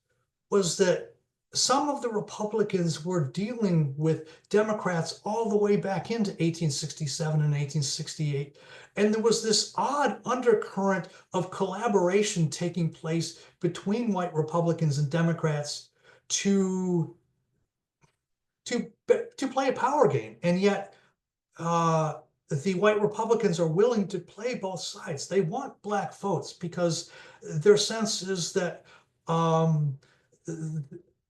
was that some of the Republicans were dealing with Democrats all the way back into 1867 and 1868. And there was this odd undercurrent of collaboration taking place between white Republicans and Democrats to play a power game. And yet the white Republicans are willing to play both sides. They want Black votes because their sense is that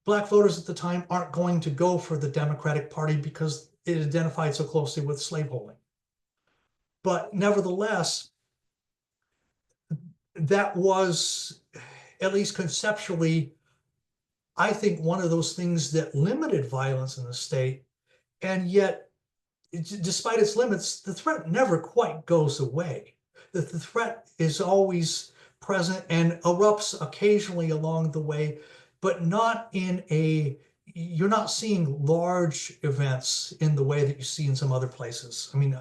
Black voters at the time aren't going to go for the Democratic Party because it identified so closely with slaveholding. But nevertheless, that was, at least conceptually, I think one of those things that limited violence in the state. And yet, despite its limits, the threat never quite goes away. The threat is always present and erupts occasionally along the way, but not in a, you're not seeing large events in the way that you see in some other places. I mean,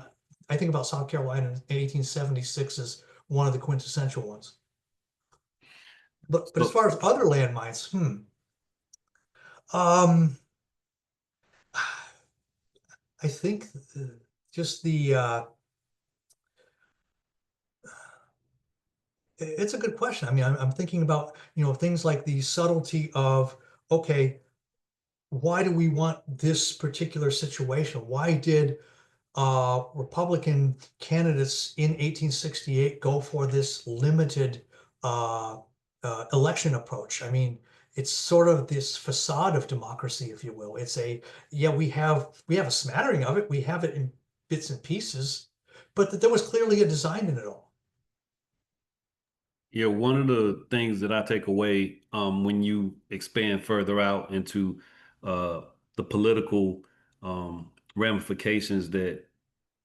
I think about South Carolina in 1876 as one of the quintessential ones. But as far as other landmines, I think just it's a good question. I mean, I'm thinking about, things like the subtlety of, okay, why do we want this particular situation? Why did Republican candidates in 1868 go for this limited election approach? I mean, it's sort of this facade of democracy, if you will. It's we have a smattering of it. We have it in bits and pieces, but that there was clearly a design in it all. Yeah, one of the things that I take away when you expand further out into the political ramifications that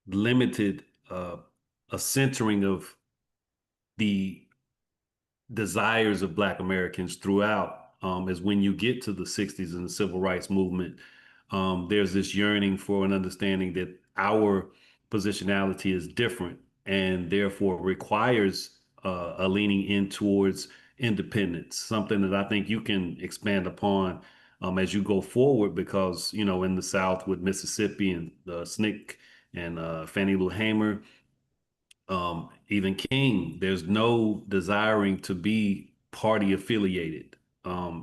limited a centering of the desires of Black Americans throughout is when you get to the 60s and the civil rights movement, there's this yearning for an understanding that our positionality is different and therefore requires a leaning in towards independence, something that I think you can expand upon as you go forward, because, in the South with Mississippi and the SNCC and Fannie Lou Hamer, even King. There's no desiring to be party affiliated,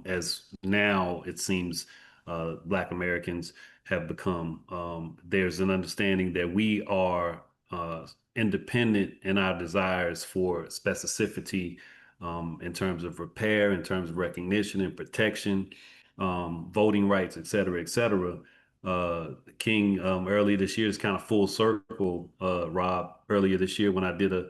as now it seems Black Americans have become. There's an understanding that we are independent in our desires for specificity, in terms of repair, in terms of recognition and protection, voting rights, et cetera, et cetera. King, earlier this year is kind of full circle, Rob, earlier this year when I did a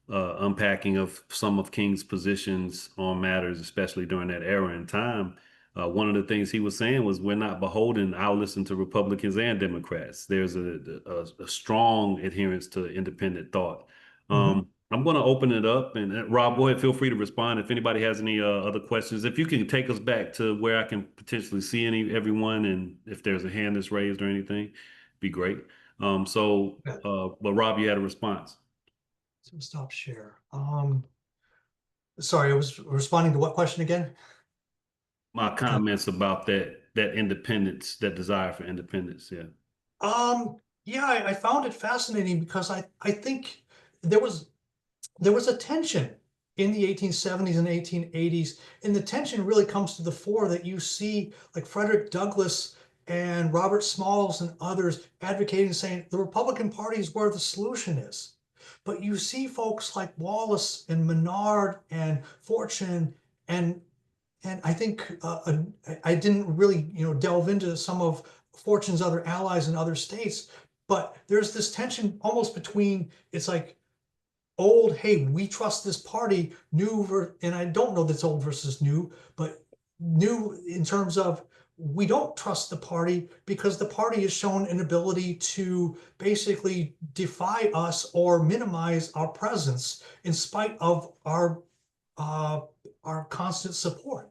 unpacking of some of King's positions on matters, especially during that era in time. One of the things he was saying was, we're not beholden. I'll listen to Republicans and Democrats. There's a strong adherence to independent thought. Mhm. I'm going to open it up, and Rob, go ahead. Feel free to respond if anybody has any other questions. If you can take us back to where I can potentially see everyone, and if there's a hand that's raised or anything, be great. Yeah. But Rob, you had a response. So stop share. Sorry, I was responding to what question again? My comments about that independence, that desire for independence. Yeah. Yeah, I found it fascinating because I think there was a tension in the 1870s and 1880s, and the tension really comes to the fore that you see like Frederick Douglass and Robert Smalls and others advocating, saying the Republican Party is where the solution is. But you see folks like Wallace and Menard and Fortune and I think I didn't really, delve into some of Fortune's other allies in other states, but there's this tension almost between, it's like old, hey, we trust this party, new, and I don't know that's old versus new, but new in terms of we don't trust the party because the party has shown an ability to basically defy us or minimize our presence in spite of uh, our constant support.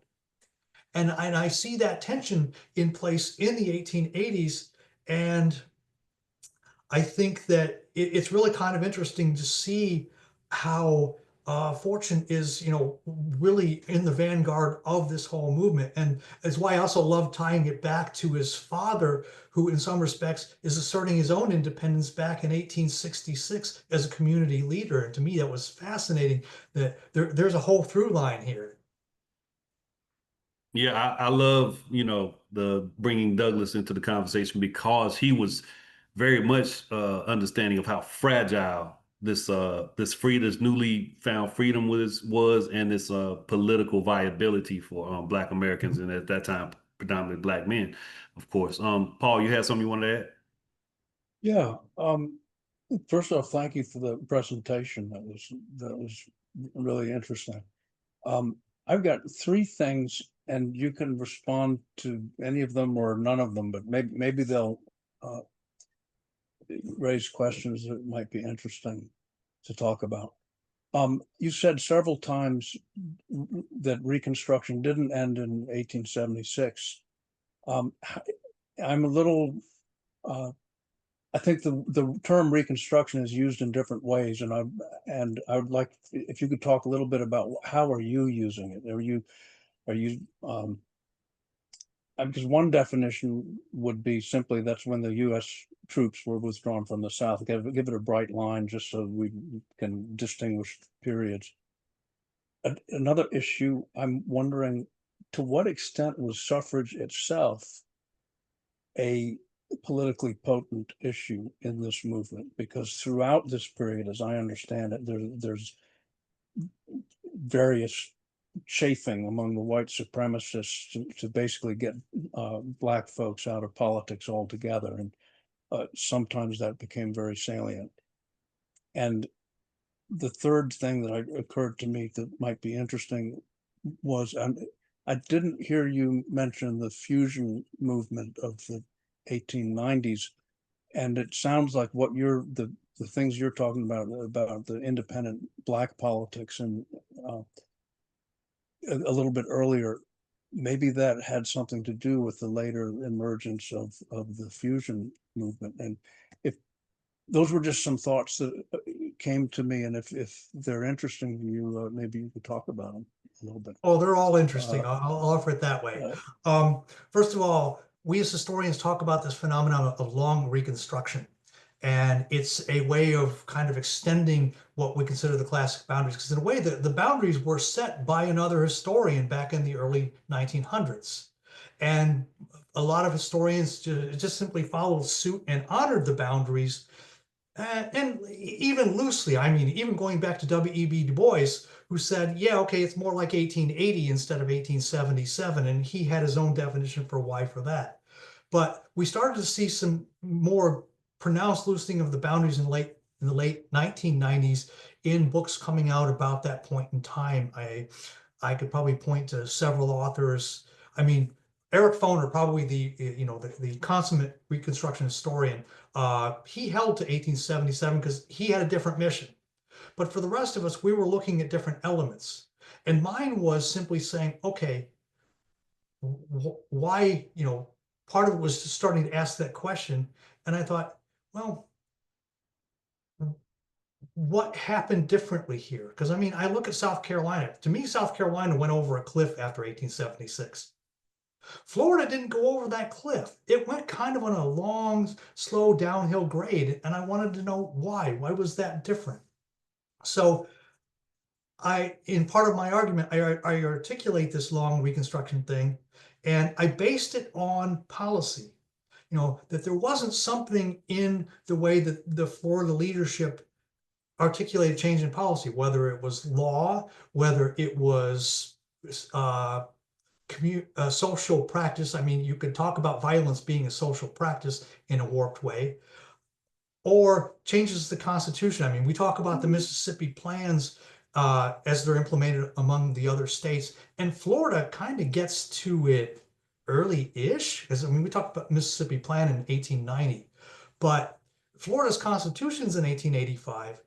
And I see that tension in place in the 1880s. And I think that it's really kind of interesting to see how Fortune is, really in the vanguard of this whole movement. And that's why I also love tying it back to his father, who in some respects is asserting his own independence back in 1866 as a community leader. And to me, that was fascinating that there's a whole through line here. Yeah, I love, the bringing Douglas into the conversation, because he was very much understanding of how fragile this newly found freedom was, and this political viability for Black Americans, and at that time predominantly Black men, of course. Paul, you had something you wanted to add? Yeah. First off, thank you for the presentation. That was really interesting. I've got three things, and you can respond to any of them or none of them, but maybe they'll raise questions that might be interesting to talk about. You said several times that Reconstruction didn't end in 1876. I'm a little I think the term Reconstruction is used in different ways, and I would like if you could talk a little bit about how are you using it? Are you because one definition would be simply that's when the U.S. troops were withdrawn from the South. Give it a bright line just so we can distinguish periods. Another issue, I'm wondering, to what extent was suffrage itself a politically potent issue in this movement? Because throughout this period, as I understand it, there's various chafing among the white supremacists to basically get Black folks out of politics altogether. And sometimes that became very salient. And the third thing that occurred to me that might be interesting was I didn't hear you mention the fusion movement of the 1890s, and it sounds like what the things you're talking about the independent Black politics and a little bit earlier, maybe that had something to do with the later emergence of the fusion movement. And if those were just some thoughts that came to me, and if they're interesting to you, maybe you could talk about them a little bit. Oh, they're all interesting. I'll offer it that way. First of all, we as historians talk about this phenomenon of long reconstruction. And it's a way of kind of extending what we consider the classic boundaries, because in a way the boundaries were set by another historian back in the early 1900s. And a lot of historians just simply followed suit and honored the boundaries. And even loosely, I mean, even going back to W.E.B. Du Bois, who said, yeah, okay, it's more like 1880 instead of 1877. And he had his own definition for why for that. But we started to see some more pronounced loosening of the boundaries in the late 1990s in books coming out about that point in time. I could probably point to several authors. I mean, Eric Foner, probably the consummate Reconstruction historian, he held to 1877 because he had a different mission. But for the rest of us, we were looking at different elements. And mine was simply saying, okay, why, part of it was just starting to ask that question. And I thought, well, what happened differently here? Because I mean, I look at South Carolina. To me, South Carolina went over a cliff after 1876. Florida didn't go over that cliff. It went kind of on a long, slow downhill grade. And I wanted to know why. Why was that different? So in part of my argument, I articulate this long Reconstruction thing, and I based it on policy. That there wasn't something in the way that the Florida leadership articulated change in policy, whether it was law, whether it was social practice. I mean, you could talk about violence being a social practice in a warped way, or changes to the Constitution. I mean, we talk about the Mississippi plans as they're implemented among the other states, and Florida kind of gets to it early-ish. Because I mean, we talked about Mississippi plan in 1890, but Florida's Constitution's in 1885.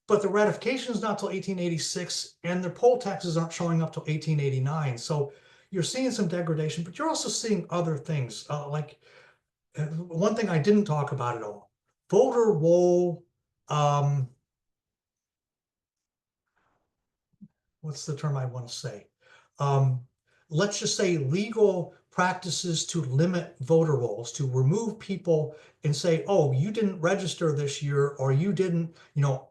But the ratification is not till 1886, and their poll taxes aren't showing up till 1889. So you're seeing some degradation, but you're also seeing other things. Like one thing I didn't talk about at all, voter roll, what's the term I want to say? Let's just say legal practices to limit voter rolls, to remove people and say, oh, you didn't register this year, or you didn't,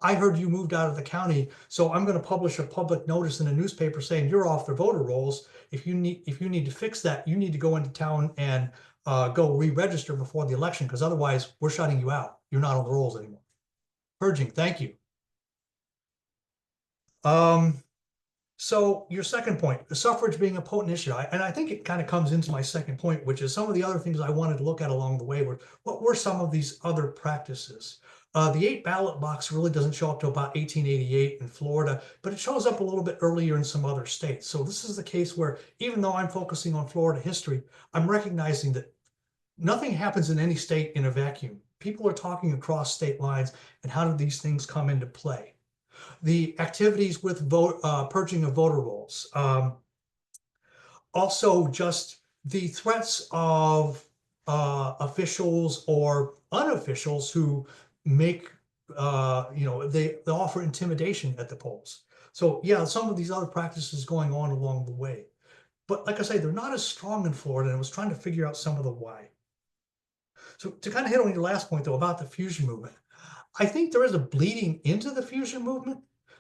I heard you moved out of the county, so I'm going to publish a public notice in a newspaper saying you're off the voter rolls. If you need to fix that, you need to go into town and go re-register before the election, because otherwise we're shutting you out. You're not on the rolls anymore. Purging, thank you. So your second point, the suffrage being a potent issue, and I think it kind of comes into my second point, which is some of the other things I wanted to look at along the way were, what were some of these other practices? The 8 ballot box really doesn't show up to about 1888 in Florida, but it shows up a little bit earlier in some other states. So this is the case where, even though I'm focusing on Florida history, I'm recognizing that nothing happens in any state in a vacuum. People are talking across state lines, and how do these things come into play? The activities with purging of voter rolls. Also, just the threats of officials or unofficials who make, they offer intimidation at the polls. So yeah, some of these other practices going on along the way. But like I say, they're not as strong in Florida, and I was trying to figure out some of the why. So to kind of hit on your last point, though, about the fusion movement, I think there is a bleeding into the fusion movement,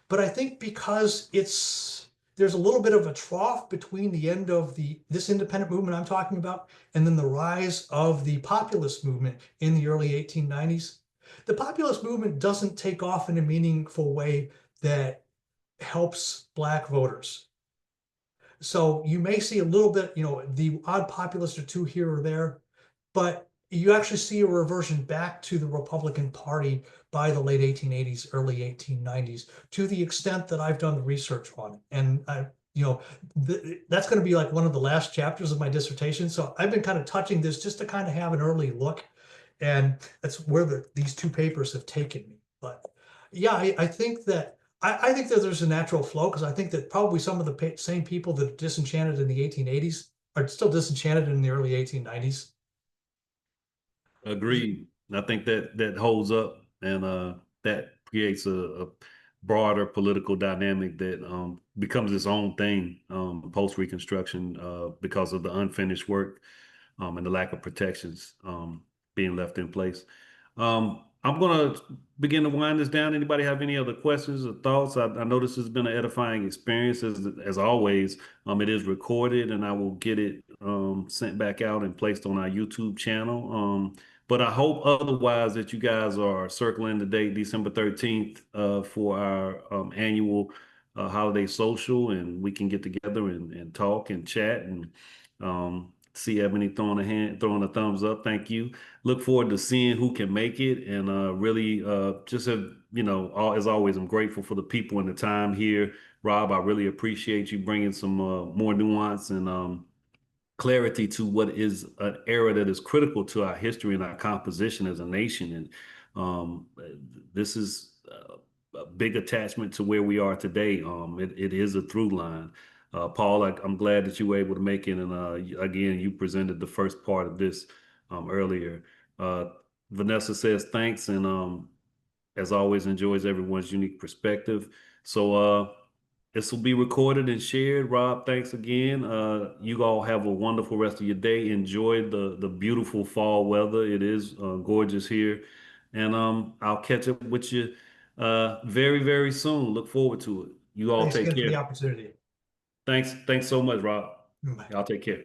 but I think because there's a little bit of a trough between the end of this independent movement I'm talking about and then the rise of the populist movement in the early 1890s. The populist movement doesn't take off in a meaningful way that helps Black voters. So you may see a little bit, the odd populist or two here or there, but you actually see a reversion back to the Republican Party by the late 1880s, early 1890s, to the extent that I've done the research on it. And that's going to be like one of the last chapters of my dissertation. So I've been kind of touching this just to kind of have an early look. And that's where these two papers have taken me. But yeah, I think that I think that there's a natural flow, because I think that probably some of the same people that are disenchanted in the 1880s are still disenchanted in the early 1890s. Agreed. I think that holds up, and that creates a broader political dynamic that becomes its own thing post Reconstruction because of the unfinished work and the lack of protections being left in place. I'm gonna begin to wind this down. Anybody have any other questions or thoughts? I know this has been an edifying experience as always. It is recorded and I will get it sent back out and placed on our YouTube channel. But I hope otherwise that you guys are circling the date December 13th for our annual holiday social, and we can get together and talk and chat and see Ebony throwing a thumbs up. Thank you. Look forward to seeing who can make it, and really just have, as always, I'm grateful for the people and the time here. Rob, I really appreciate you bringing some more nuance and clarity to what is an era that is critical to our history and our composition as a nation. And this is a big attachment to where we are today. It is a through line. Paul, I'm glad that you were able to make it. And again, you presented the first part of this earlier. Vanessa says thanks, and as always, enjoys everyone's unique perspective. So this will be recorded and shared. Rob, thanks again. You all have a wonderful rest of your day. Enjoy the beautiful fall weather. It is gorgeous here. And I'll catch up with you very, very soon. Look forward to it. You all Thanks take again for the care. opportunity. Thanks so much, Rob. Bye. Y'all take care.